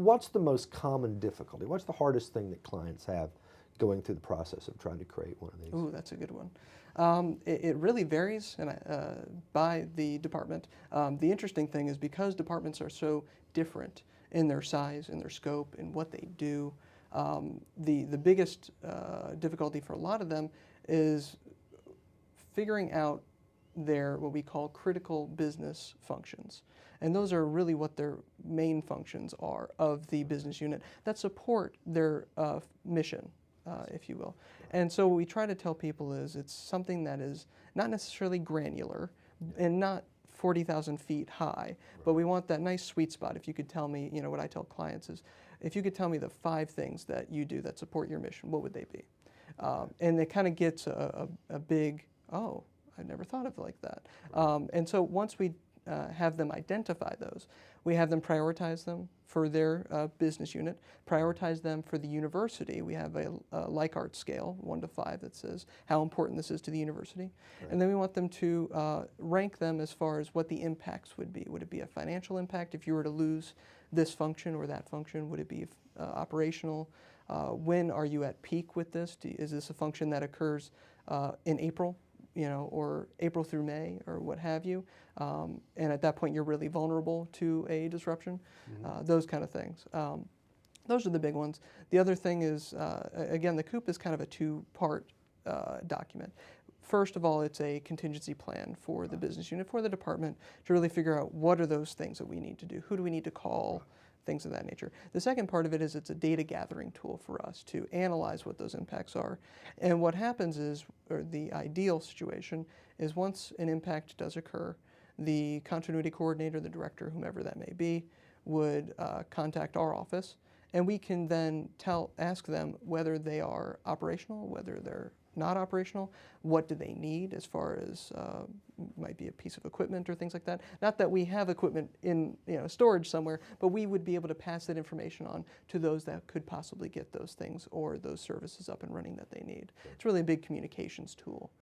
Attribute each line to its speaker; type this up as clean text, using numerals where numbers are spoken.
Speaker 1: what's the most common difficulty? What's the hardest thing that clients have going through the process of trying to create one of these?
Speaker 2: Ooh, that's a good one. It really varies by the department. The interesting thing is because departments are so different in their size, in their scope, in what they do, the biggest difficulty for a lot of them is figuring out their what we call critical business functions. And those are really what their main functions are of the business unit that support their mission, if you will. And so what we try to tell people is it's something that is not necessarily granular and not 40,000 feet high, but we want that nice sweet spot. If you could tell me, what I tell clients is, if you could tell me the 5 things that you do that support your mission, what would they be? And it kind of gets a big, oh, I never thought of it like that. And so once we have them identify those, we have them prioritize them for their business unit, prioritize them for the university. We have a Likert scale, 1 to 5, that says how important this is to the university. Right. And then we want them to rank them as far as what the impacts would be. Would it be a financial impact if you were to lose this function or that function? Would it be operational? When are you at peak with this? Is this a function that occurs in April? Or April through May, or what have you, and at that point you're really vulnerable to a disruption, those kind of things. Those are the big ones. The other thing is, again, the COOP is kind of a 2-part document. First of all, it's a contingency plan for the business unit, for the department, to really figure out what are those things that we need to do, who do we need to call, things of that nature. The second part of it is it's a data gathering tool for us to analyze what those impacts are. And what happens is, or the ideal situation, is once an impact does occur, the continuity coordinator, the director, whomever that may be, would contact our office, and we can then ask them whether they are operational, whether they're not operational, what do they need as far as might be a piece of equipment or things like that. Not that we have equipment in storage somewhere, but we would be able to pass that information on to those that could possibly get those things or those services up and running that they need. It's really a big communications tool.